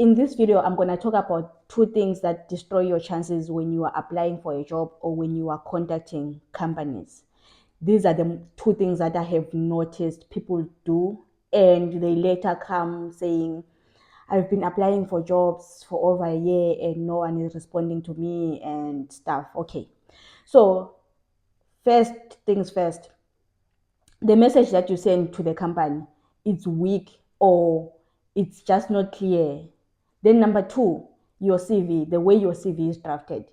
In this video, I'm going to talk about two things that destroy your chances when you are applying for a job or when you are contacting companies. These are the two things that I have noticed people do, and they later come saying, I've been applying for jobs for over a year and no one is responding to me and stuff. Okay. So, first things first, the message that you send to the company, it's weak or it's just not clear. Then number two, your CV, the way your CV is drafted.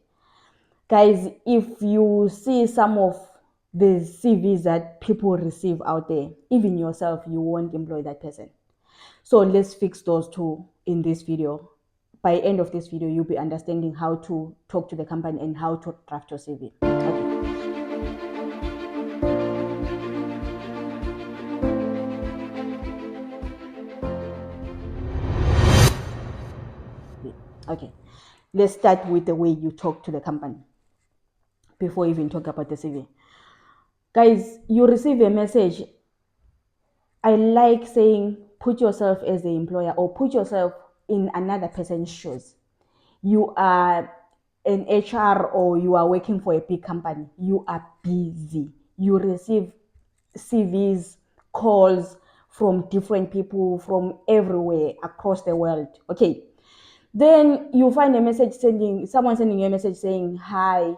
Guys, if you see some of the CVs that people receive out there, even yourself, you won't employ that person. So let's fix those two in this video. By end of this video, you'll be understanding how to talk to the company and how to draft your CV. Okay. Okay. Let's start with the way you talk to the company before even talk about the CV. Guys, you receive a message. I like saying put yourself as the employer or put yourself in another person's shoes. You are an HR or you are working for a big company. You are busy. You receive CVs, calls from different people from everywhere across the world. Okay. Then you find a message someone sending you a message saying hi.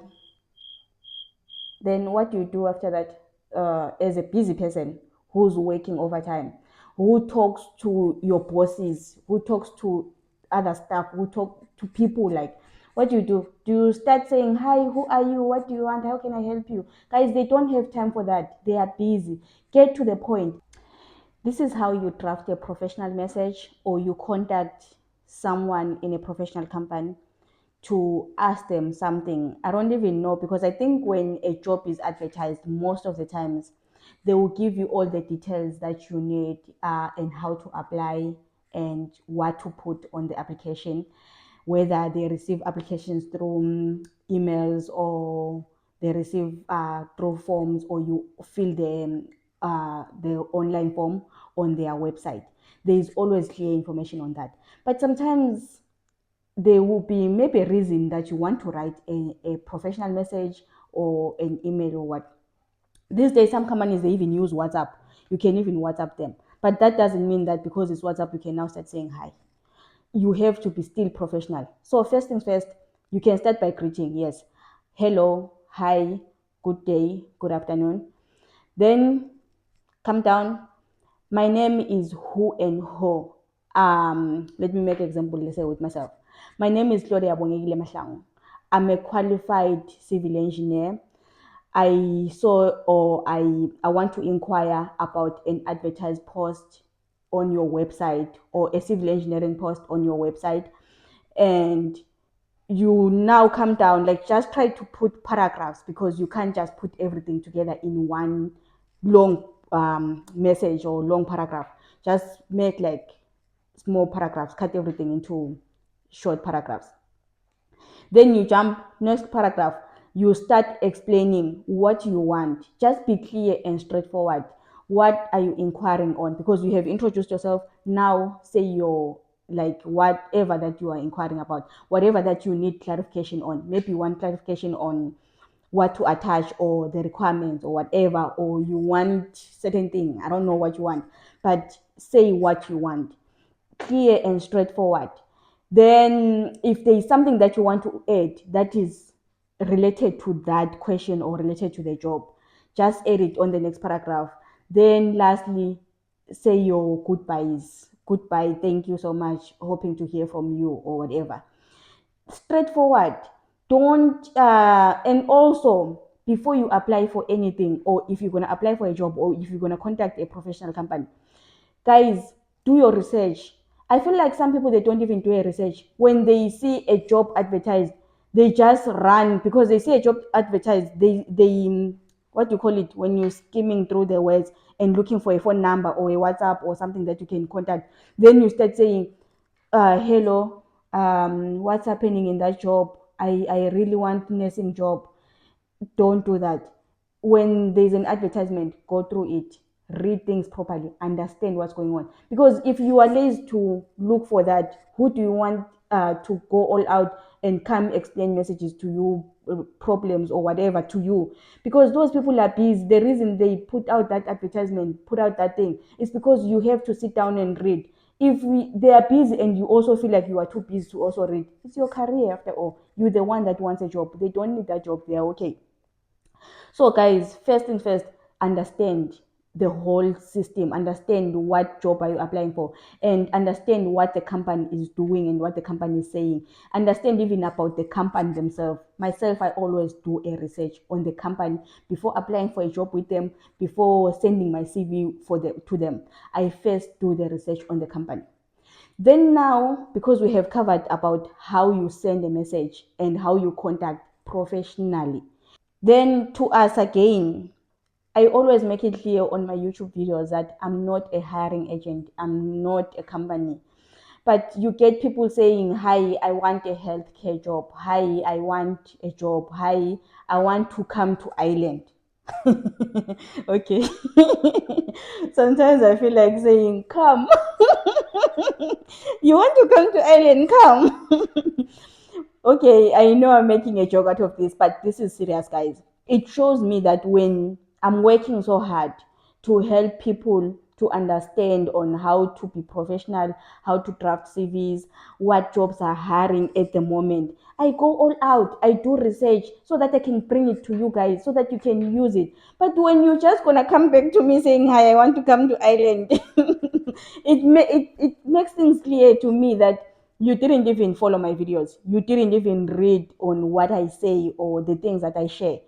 Then what do you do after that? As a busy person who's working overtime, who talks to your bosses, who talks to other staff, who talk to people, like, what do you do? Do you start saying, hi, who are you? What do you want? How can I help you? Guys, they don't have time for that. They are busy. Get to the point. This is how you draft a professional message, or you contact someone in a professional company to ask them something. I don't even know, because I think when a job is advertised, most of the times they will give you all the details that you need, and how to apply and what to put on the application, whether they receive applications through emails or they receive through forms, or you fill the online form on their website. There is always clear information on that. But sometimes there will be maybe a reason that you want to write a professional message or an email or what. These days, some companies, they even use WhatsApp. You can even WhatsApp them. But that doesn't mean that because it's WhatsApp, you can now start saying hi. You have to be still professional. So first things first, you can start by greeting. Yes. Hello, hi, good day, good afternoon. Then come down. My name is who and who. Let me make an example, let's say with myself. My name is Claudia Bongegile Mahlangu. I'm a qualified civil engineer. I want to inquire about an advertised post on your website, or a civil engineering post on your website. And you now come down, like, just try to put paragraphs, because you can't just put everything together in one long message or long paragraph. Just make like small paragraphs, cut everything into short paragraphs. Then you jump, next paragraph, you start explaining what you want. Just be clear and straightforward. What are you inquiring on? Because you have introduced yourself. Now say your, like, whatever that you are inquiring about, whatever that you need clarification on. Maybe you want clarification on what to attach or the requirements or whatever, or you want certain thing. I don't know what you want, but say what you want, clear and straightforward. Then if there is something that you want to add that is related to that question or related to the job, just add it on the next paragraph. Then lastly, say your goodbyes. Goodbye, thank you so much, hoping to hear from you, or whatever. Straightforward. Don't and also, before you apply for anything, or if you're going to apply for a job, or if you're going to contact a professional company, guys, do your research. I feel like some people, they don't even do a research. When they see a job advertised, they just run, because they see a job advertised. They what do you call it, when you're skimming through the words and looking for a phone number or a WhatsApp or something that you can contact. Then you start saying, hello, what's happening in that job? I really want nursing job. Don't do that. When there's an advertisement, go through it, read things properly, understand what's going on. Because if you are lazy to look for that, who do you want to go all out and come explain messages to you, problems or whatever to you? Because those people are busy. The reason they put out that advertisement, put out that thing, is because you have to sit down and read. If they are busy and you also feel like you are too busy to also read, it's your career after all. You're the one that wants a job. They don't need that job. They are okay. So, guys, first thing first, understand the whole system, understand what job are you applying for, and understand what the company is doing and what the company is saying. Understand even about the company themselves. Myself, I always do a research on the company before applying for a job with them, before sending my CV to them. I first do the research on the company. Then now, because we have covered about how you send a message and how you contact professionally, then to us again, I always make it clear on my YouTube videos that I'm not a hiring agent, I'm not a company. But you get people saying, "Hi, I want a healthcare job. Hi, I want a job. Hi, I want to come to Ireland." Okay. Sometimes I feel like saying, "Come." You want to come to Ireland? Come. Okay, I know I'm making a joke out of this, but this is serious, guys. It shows me that when I'm working so hard to help people to understand on how to be professional, how to draft CVs, what jobs are hiring at the moment, I go all out. I do research so that I can bring it to you guys, so that you can use it. But when you're just gonna come back to me saying, "Hi, I want to come to Ireland," it makes things clear to me that you didn't even follow my videos. You didn't even read on what I say or the things that I share.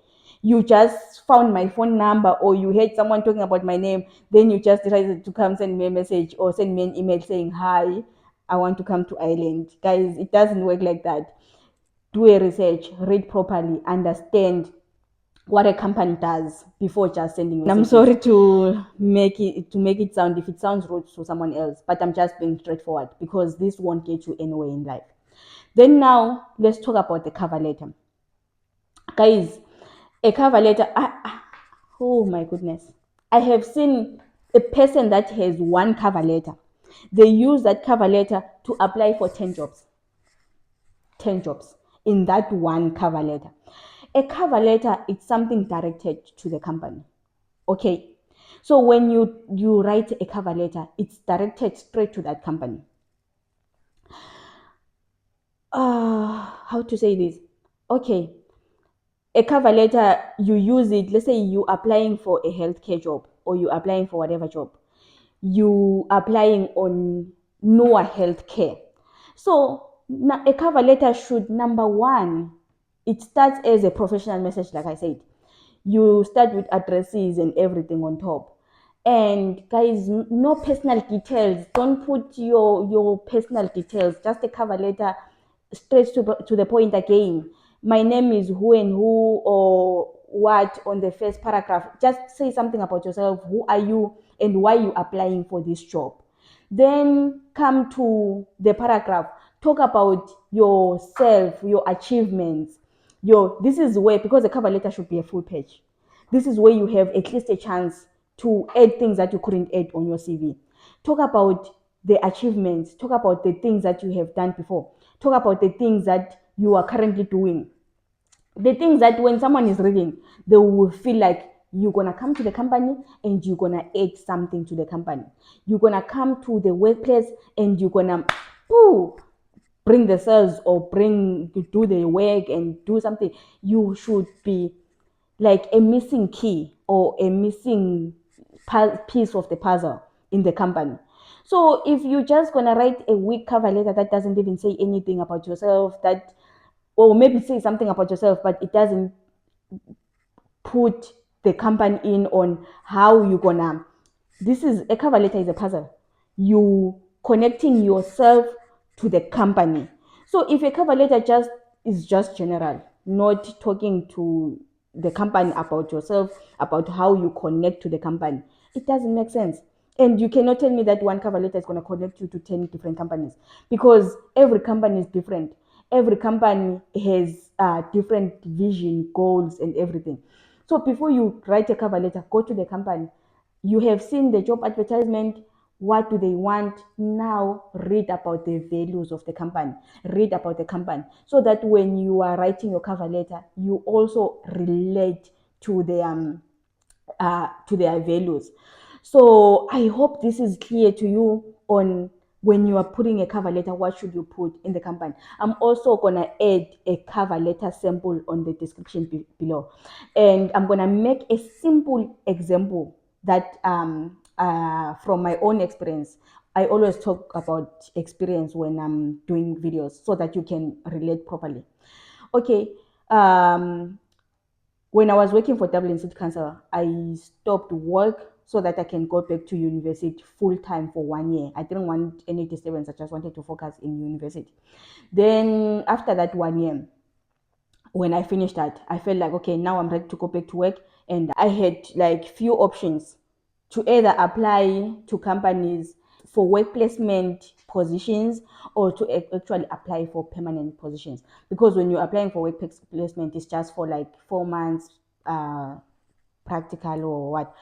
You just found my phone number, or you heard someone talking about my name. Then you just decided to come send me a message or send me an email saying, "Hi, I want to come to Ireland." Guys, it doesn't work like that. Do a research, read properly, understand what a company does before just sending messages. I'm sorry to make it sound, if it sounds rude to someone else, but I'm just being straightforward because this won't get you anywhere in life. Then now let's talk about the cover letter. Guys, a cover letter, oh my goodness. I have seen a person that has one cover letter. They use that cover letter to apply for 10 jobs. 10 jobs in that one cover letter. A cover letter is something directed to the company. Okay. So when you write a cover letter, it's directed straight to that company. How to say this? Okay. A cover letter, you use it, let's say you applying for a healthcare job or you applying for whatever job. You applying on Noah Healthcare. So a cover letter should, number one, it starts as a professional message, like I said. You start with addresses and everything on top. And guys, no personal details. Don't put your personal details. Just a cover letter, straight to the point again. My name is who and who, or what, on the first paragraph. Just say something about yourself. Who are you and why you applying for this job? Then come to the paragraph. Talk about yourself, your achievements. This is where, because the cover letter should be a full page, this is where you have at least a chance to add things that you couldn't add on your CV. Talk about the achievements. Talk about the things that you have done before. Talk about the things that you are currently doing. The things that when someone is reading, they will feel like you're going to come to the company and you're going to add something to the company. You're going to come to the workplace and you're going to bring the sales or do the work and do something. You should be like a missing key or a missing piece of the puzzle in the company. So if you're just gonna write a weak cover letter that doesn't even say anything about yourself, that, or maybe say something about yourself, but it doesn't put the company in on how you're gonna, this is a cover letter is a puzzle. You connecting yourself to the company. So if a cover letter is just general, not talking to the company about yourself, about how you connect to the company, it doesn't make sense. And you cannot tell me that one cover letter is going to connect you to 10 different companies, because every company is different. Every company has different vision, goals, and everything. So before you write a cover letter, go to the company, You have seen the job advertisement. What do they want? Now read about the values of the company. Read about the company so that when you are writing your cover letter, you also relate to to their values. So I hope this is clear to you on when you are putting a cover letter, what should you put in the company. I'm also gonna add a cover letter sample on the description below, and I'm gonna make a simple example that from my own experience. I always talk about experience when I'm doing videos so that you can relate properly. Okay. When I was working for Dublin City Council, I stopped work so that I can go back to university full time for 1 year. I didn't want any disturbance. I just wanted to focus in university. Then after that 1 year, when I finished that, I felt like, okay, now I'm ready to go back to work. And I had like few options to either apply to companies for work placement positions or to actually apply for permanent positions. Because when you're applying for work placement, it's just for like 4 months practical or what.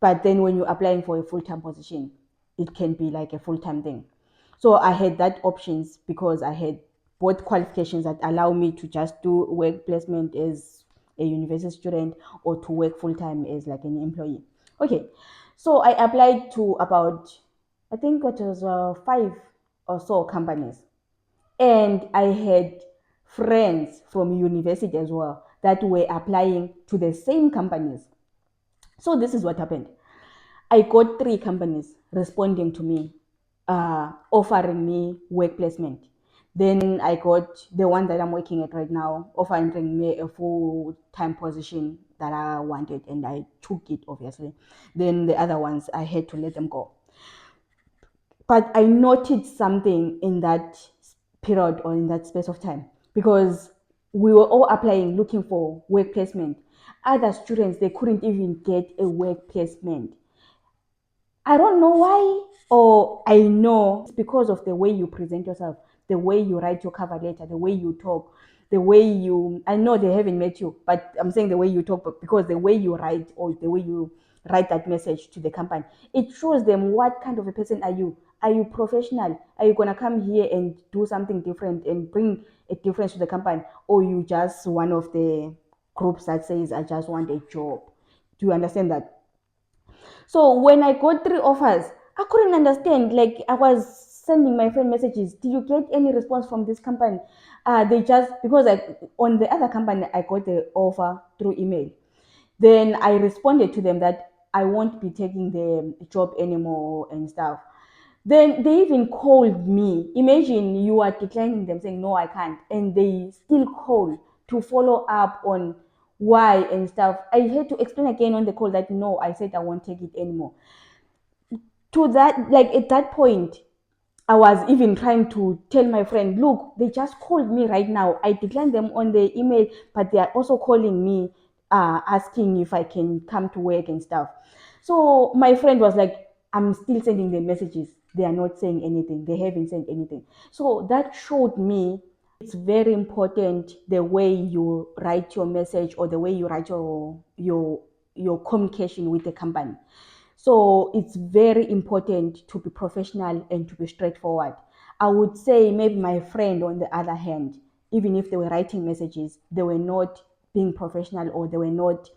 But then when you're applying for a full-time position, it can be like a full-time thing. So I had that options because I had both qualifications that allow me to just do work placement as a university student or to work full-time as like an employee. Okay, so I applied to about, I think it was 5 or so companies, and I had friends from university as well that were applying to the same companies. So this is what happened. I got 3 companies responding to me, offering me work placement. Then I got the one that I'm working at right now, offering me a full-time position that I wanted, and I took it, obviously. Then the other ones, I had to let them go. But I noticed something in that period or in that space of time, because we were all applying, looking for work placement. Other students, they couldn't even get a work placement. I don't know why, or I know it's because of the way you present yourself, the way you write your cover letter, the way you talk, the way you, I know they haven't met you, but I'm saying the way you talk, but because the way you write or the way you write that message to the company, it shows them what kind of a person are you. Are you professional? Are you going to come here and do something different and bring a difference to the company? Or you just one of the groups that says, I just want a job? Do you understand that? So when I got 3 offers, I couldn't understand. Like I was sending my friend messages. Did you get any response from this company? They just, because I, on the other company I got the offer through email. Then I responded to them that I won't be taking the job anymore and stuff. Then they even called me. Imagine you are declining them, saying no, I can't, and they still call to follow up on why and stuff. I had to explain again on the call that no, I said I won't take it anymore. To that, like at that point, I was even trying to tell my friend, look, they just called me right now. I declined them on the email, but they are also calling me, asking if I can come to work and stuff. So my friend was like, I'm still sending them messages. They are not saying anything. They haven't sent anything. So that showed me it's very important the way you write your message or the way you write your communication with the company. So it's very important to be professional and to be straightforward. I would say maybe my friend, on the other hand, even if they were writing messages, they were not being professional, or they were not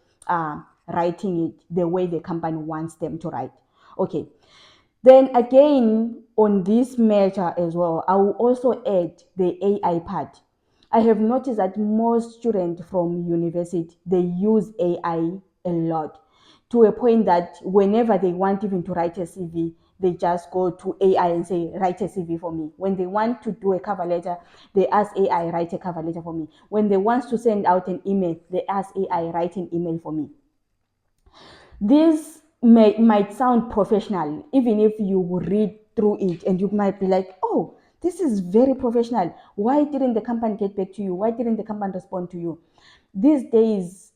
writing it the way the company wants them to write. Okay. Then again, on this measure as well, I will also add the AI part. I have noticed that most students from university, they use AI a lot, to a point that whenever they want even to write a CV, they just go to AI and say, write a CV for me. When they want to do a cover letter, they ask AI, write a cover letter for me. When they want to send out an email, they ask AI, write an email for me. This might sound professional, even if you read through it and you might be like, oh, this is very professional. Why didn't the company get back to you? Why didn't the company respond to you? These days,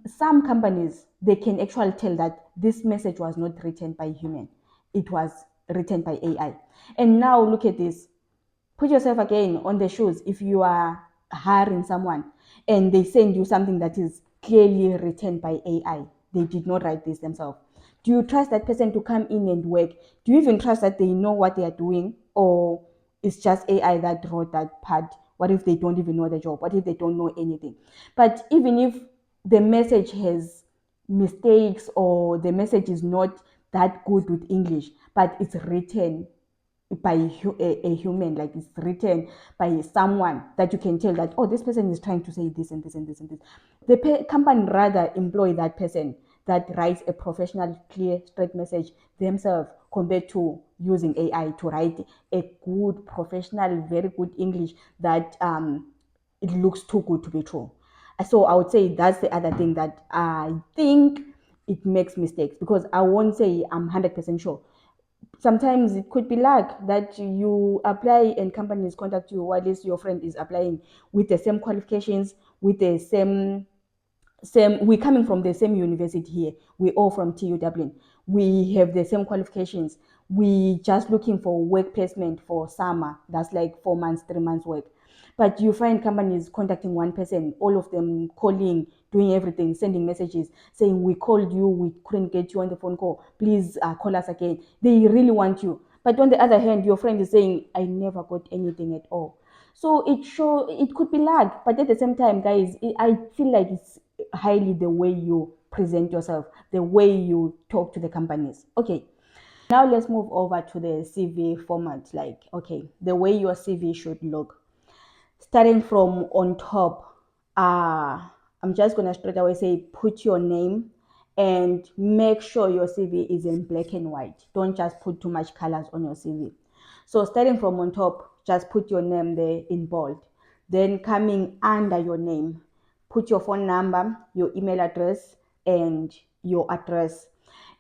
some companies, they can actually tell that this message was not written by human. It was written by AI. And now look at this. Put yourself again on the shoes. If you are hiring someone and they send you something that is clearly written by AI, they did not write this themselves. Do you trust that person to come in and work? Do you even trust that they know what they are doing? Or it's just AI that wrote that part? What if they don't even know the job? What if they don't know anything? But even if the message has mistakes or the message is not that good with English, but it's written by a human, like it's written by someone that you can tell that, oh, this person is trying to say this and this and this and this. The company rather employ that person that writes a professional, clear, straight message themselves compared to using AI to write a good, professional, very good English that it looks too good to be true. So I would say that's the other thing that I think it makes mistakes, because I won't say I'm 100% sure. Sometimes it could be luck that you apply and companies contact you while your friend is applying with the same qualifications, with the same we're coming from the same university here. We all from TU Dublin. We have the same qualifications. We just looking for work placement for summer. That's like 4 months, 3 months work. But you find companies contacting one person, all of them calling, doing everything, sending messages, saying, we called you, we couldn't get you on the phone call. Please call us again. They really want you. But on the other hand, your friend is saying, I never got anything at all. So it could be luck, but at the same time, guys, I feel like it's highly the way you present yourself, the way you talk to the companies. Okay, now let's move over to the CV format. Like, okay, the way your CV should look. Starting from on top, I'm just gonna straight away say put your name and make sure your CV is in black and white. Don't just put too much colors on your CV. So starting from on top, just put your name there in bold. Then coming under your name, put your phone number, your email address, and your address.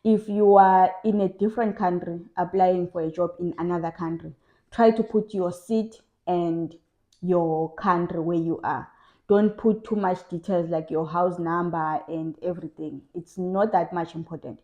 If you are in a different country applying for a job in another country, try to put your seat and your country where you are. Don't put too much details like your house number and everything. It's not that much important.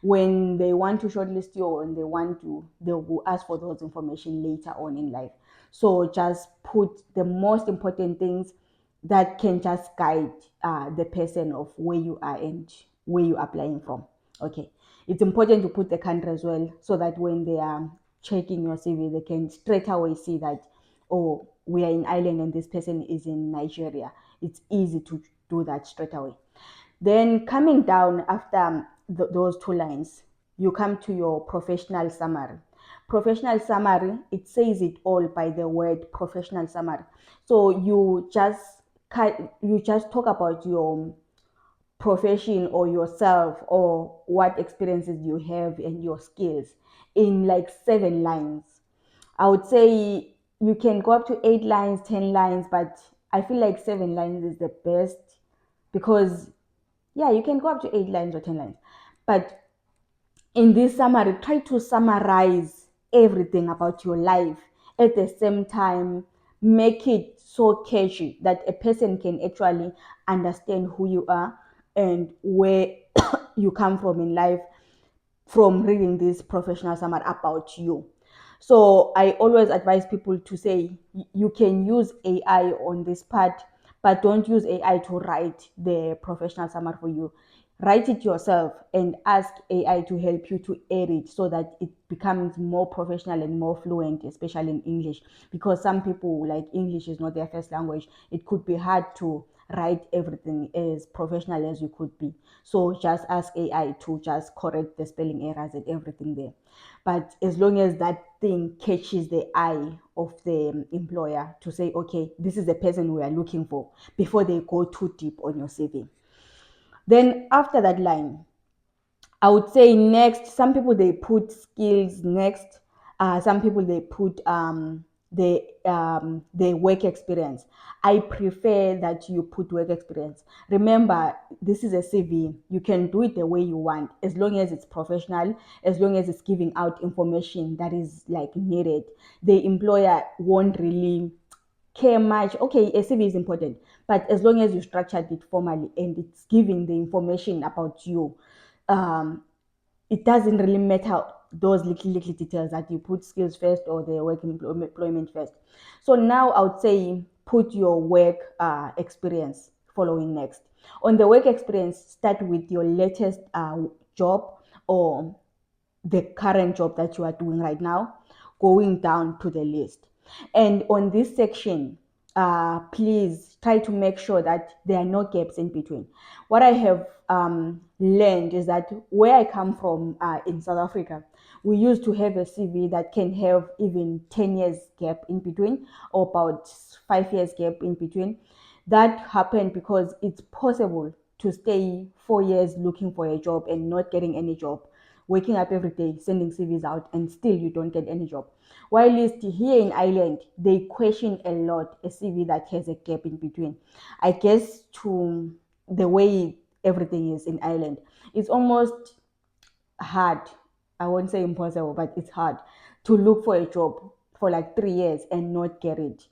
When they want to shortlist you and they will ask for those information later on in life. So just put the most important things that can just guide the person of where you are and where you're applying from. Okay. It's important to put the country as well, so that when they are checking your CV, they can straight away see that, oh, we are in Ireland and this person is in Nigeria. It's easy to do that straight away. Then coming down after those two lines, you come to your professional summary. Professional summary, it says it all by the word professional summary. So you just talk about your profession or yourself or what experiences you have and your skills in like 7 lines. I would say you can go up to 8 lines, 10 lines, but I feel like 7 lines is the best, because yeah, you can go up to 8 lines or 10 lines. But in this summary, try to summarize everything about your life. At the same time, make it so catchy that a person can actually understand who you are and where you come from in life from reading this professional summary about you. So I always advise people to say you can use AI on this part, but don't use AI to write the professional summary for you. Write it yourself and ask AI to help you to edit so that it becomes more professional and more fluent, especially in English. Because some people, like, English is not their first language. It could be hard to write everything as professional as you could be. So just ask AI to just correct the spelling errors and everything there. But as long as that thing catches the eye of the employer to say, okay, this is the person we are looking for, before they go too deep on your CV. Then after that line, I would say next, some people they put skills next. Some people they put the work experience. I prefer that you put work experience. Remember, this is a CV. You can do it the way you want, as long as it's professional, as long as it's giving out information that is like needed. The employer won't really care much. Okay, a CV is important, but as long as you structured it formally and it's giving the information about you, um, it doesn't really matter those little details that you put skills first or the work employment first. So now I would say put your work experience following next. On the work experience, start with your latest job or the current job that you are doing right now, going down to the list. And on this section, please try to make sure that there are no gaps in between. What I have learned is that where I come from in South Africa, we used to have a CV that can have even 10 years gap in between, or about 5 years gap in between. That happened because it's possible to stay 4 years looking for a job and not getting any job, waking up every day sending CVs out, and still you don't get any job. While here in Ireland, they question a lot a CV that has a gap in between. I guess to the way everything is in Ireland, it's almost hard. I won't say impossible, but it's hard to look for a job for like 3 years and not get it.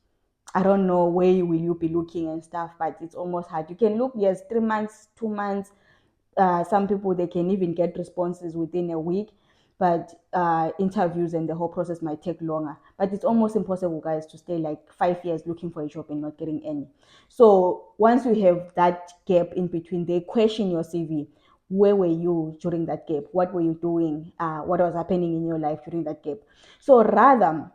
I don't know where will you be looking and stuff, but it's almost hard. You can look, yes, 3 months, 2 months. Some people, they can even get responses within a week, but interviews and the whole process might take longer. But it's almost impossible, guys, to stay like 5 years looking for a job and not getting any. So once you have that gap in between, they question your CV. Where were you during that gap? What were you doing? What was happening in your life during that gap? So rather,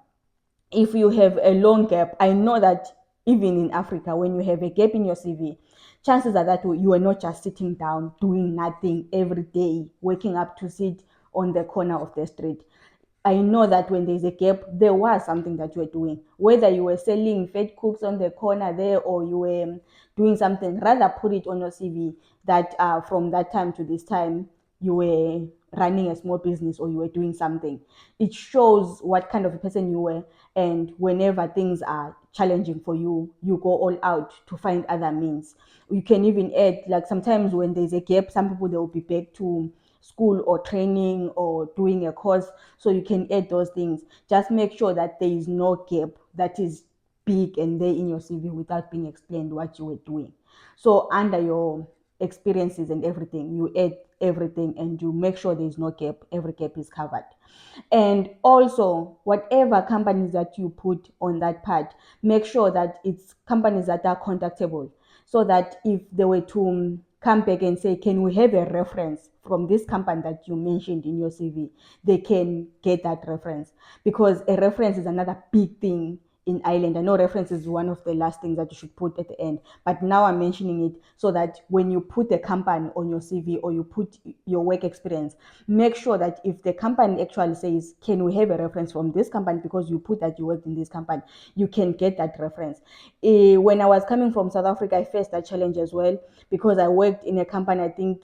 if you have a long gap, I know that even in Africa, when you have a gap in your CV, chances are that you are not just sitting down doing nothing every day, waking up to sit on the corner of the street. I know that when there's a gap, there was something that you were doing. Whether you were selling fed cooks on the corner there, or you were doing something, rather put it on your CV that from that time to this time, you were running a small business or you were doing something. It shows what kind of a person you were. And whenever things are challenging for you, you go all out to find other means. You can even add, like sometimes when there's a gap, some people, they will be back to school or training or doing a course, so you can add those things. Just make sure that there is no gap that is big and there in your CV without being explained what you were doing. So under your experiences and everything, you add everything and you make sure there is no gap. Every gap is covered. And also, whatever companies that you put on that part, make sure that it's companies that are contactable, so that if they were to come back and say, can we have a reference from this company that you mentioned in your CV, they can get that reference. Because a reference is another big thing in Ireland. I know reference is one of the last things that you should put at the end, but now I'm mentioning it so that when you put a company on your CV or you put your work experience, make sure that if the company actually says, can we have a reference from this company, because you put that you worked in this company, you can get that reference. When I was coming from South Africa, I faced that challenge as well, because I worked in a company, I think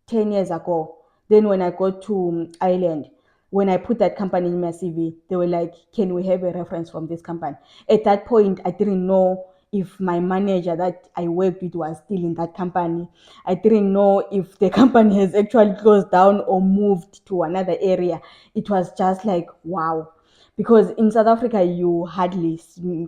10 years ago. Then when I got to Ireland, when I put that company in my CV, they were like, can we have a reference from this company? At that point, I didn't know if my manager that I worked with was still in that company. I didn't know if the company has actually closed down or moved to another area. It was just like, wow. Because in South Africa, you hardly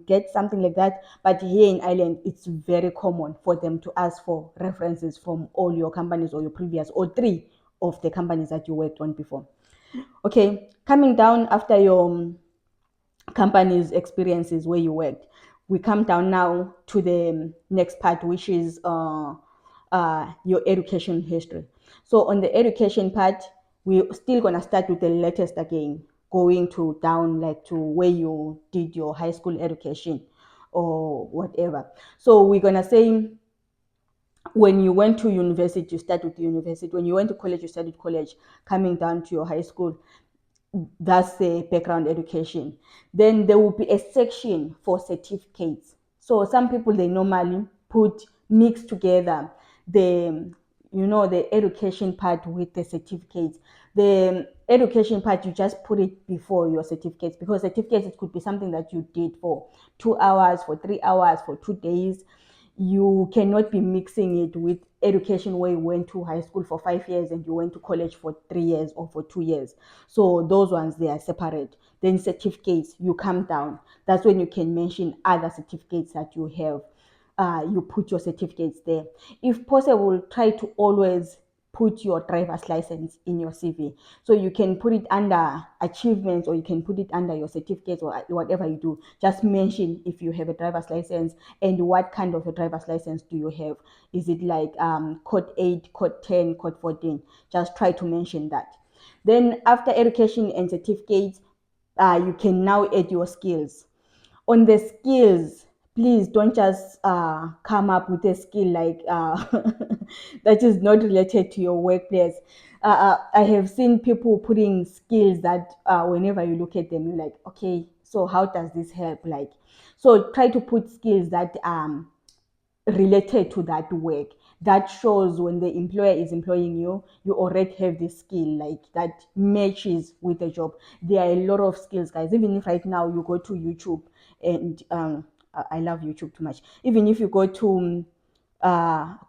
get something like that. But here in Ireland, it's very common for them to ask for references from all your companies or your previous, or three of the companies that you worked on before. Okay, coming down after your company's experiences where you worked, we come down now to the next part, which is your education history. So on the education part, we're still gonna start with the latest again, going to down like to where you did your high school education or whatever. So we're gonna say, when you went to university, you start with university. When you went to college, you studied college. Coming down to your high school, that's the background education. Then there will be a section for certificates. So some people, they normally put mix together the the education part with the certificates. The education part, you just put it before your certificates, because certificates, it could be something that you did for 2 hours, for 3 hours, for 2 days. You cannot be mixing it with education where you went to high school for 5 years and you went to college for 3 years or for 2 years. So those ones, they are separate. Then certificates, you come down. That's when you can mention other certificates that you have. You put your certificates there. If possible, try to always put your driver's license in your CV. So you can put it under achievements, or you can put it under your certificates, or whatever you do. Just mention if you have a driver's license and what kind of a driver's license do you have. Is it like code 8, code 10, code 14? Just try to mention that. Then after education and certificates, you can now add your skills. On the skills, please don't just come up with a skill like that is not related to your workplace. I have seen people putting skills that whenever you look at them, you're like, okay, so how does this help? Like, so try to put skills that related to that work, that shows when the employer is employing you, you already have the skill like that matches with the job. There are a lot of skills, guys. Even if right now you go to YouTube and I love YouTube too much. Even if you go to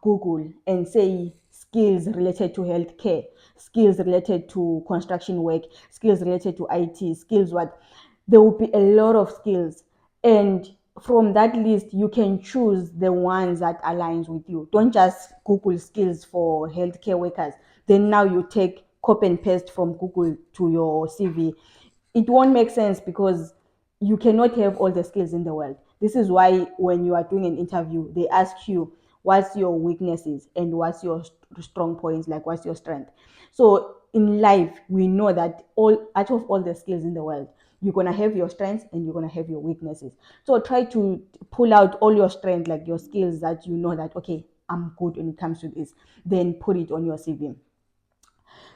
Google and say skills related to healthcare, skills related to construction work, skills related to IT, skills what, there will be a lot of skills. And from that list, you can choose the ones that aligns with you. Don't just Google skills for healthcare workers. Then now you take copy and paste from Google to your CV. It won't make sense because you cannot have all the skills in the world. This is why when you are doing an interview, they ask you what's your weaknesses and what's your strong points, like what's your strength. So in life, we know that all out of all the skills in the world, you're gonna have your strengths and you're gonna have your weaknesses. So try to pull out all your strengths, like your skills that you know that okay, I'm good when it comes to this. Then put it on your CV.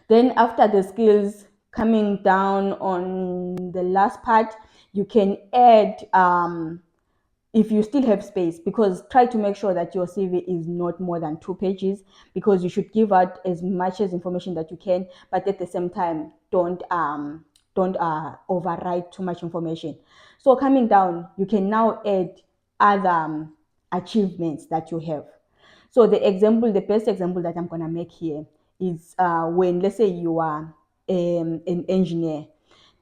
Then after the skills, coming down on the last part, you can add if you still have space, because try to make sure that your CV is not more than 2 pages, because you should give out as much as information that you can, but at the same time don't overwrite too much information. So coming down, you can now add other achievements that you have. So the best example that I'm gonna make here is when, let's say, you are an engineer.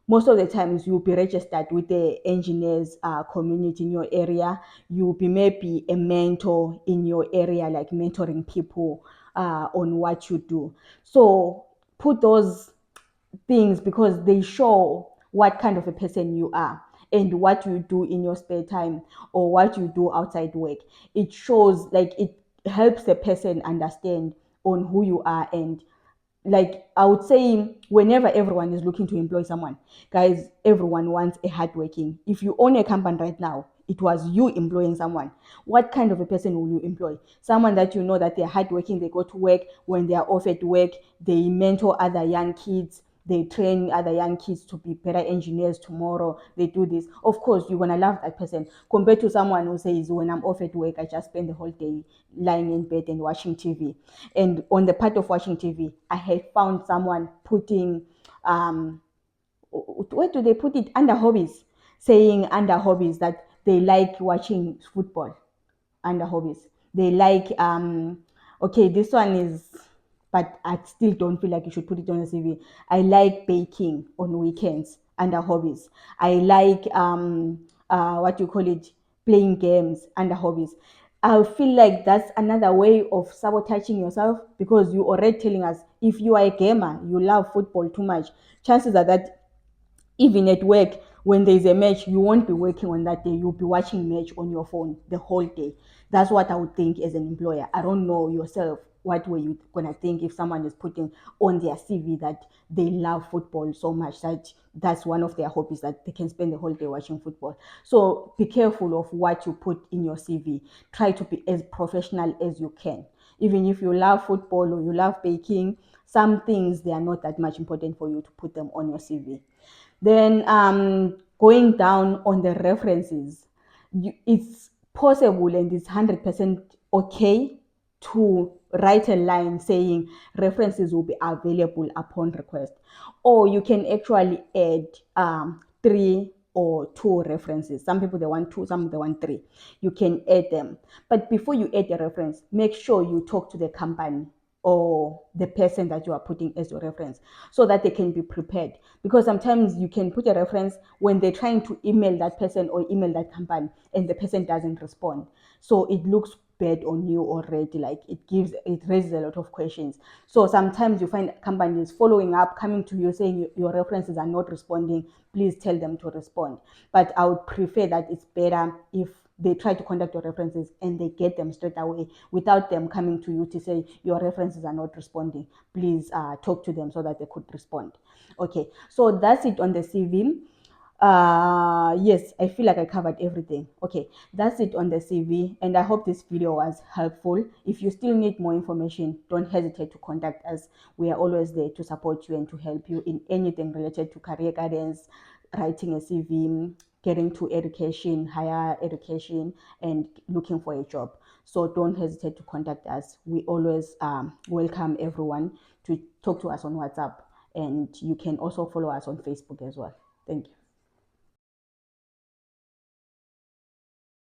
Most of the times you'll be registered with the engineers community in your area. You'll be maybe a mentor in your area, like mentoring people on what you do. So put those things because they show what kind of a person you are and what you do in your spare time or what you do outside work. It shows, like, it helps the person understand on who you are. And like I would say, whenever everyone is looking to employ someone, guys, everyone wants a hardworking. If you own a company right now, it was you employing someone. What kind of a person will you employ? Someone that you know that they're hardworking, they go to work, when they are off at work, they mentor other young kids, they train other young kids to be better engineers tomorrow, they do this. Of course, you're gonna love that person compared to someone who says, when I'm off at work, I just spend the whole day lying in bed and watching TV. And on the part of watching TV, I had found someone putting where do they put it, under hobbies, saying under hobbies that they like watching football. Under hobbies, they like okay, this one is, but I still don't feel like you should put it on your CV. I like baking on weekends. Under hobbies, I like what you call it, playing games. Under hobbies, I feel like that's another way of sabotaging yourself, because you already telling us, if you are a gamer, you love football too much, chances are that even at work, when there's a match, you won't be working on that day. You'll be watching match on your phone the whole day. That's what I would think as an employer. I don't know yourself. What were you gonna think if someone is putting on their CV that they love football so much that that's one of their hobbies, that they can spend the whole day watching football? So be careful of what you put in your CV. Try to be as professional as you can. Even if you love football or you love baking, some things, they are not that much important for you to put them on your CV. Then going down on the references, it's possible and it's 100% okay to write a line saying references will be available upon request. Or you can actually add 3 or 2 references. Some people they want 2, some they want 3. You can add them. But before you add a reference, make sure you talk to the company or the person that you are putting as your reference, so that they can be prepared. Because sometimes you can put a reference when they're trying to email that person or email that company and the person doesn't respond. So it looks bad on you already. Like it raises a lot of questions. So sometimes you find companies following up, coming to you saying your references are not responding. Please tell them to respond. But I would prefer that it's better if they try to contact your references and they get them straight away without them coming to you to say your references are not responding. Please talk to them so that they could respond. Okay, so that's it on the CV. Yes, I feel like I covered everything. Okay, that's it on the CV, and I hope this video was helpful. If you still need more information, don't hesitate to contact us. We are always there to support you and to help you in anything related to career guidance, writing a CV, getting to education, higher education, and looking for a job. So don't hesitate to contact us. We always welcome everyone to talk to us on WhatsApp, and you can also follow us on Facebook as well. Thank you.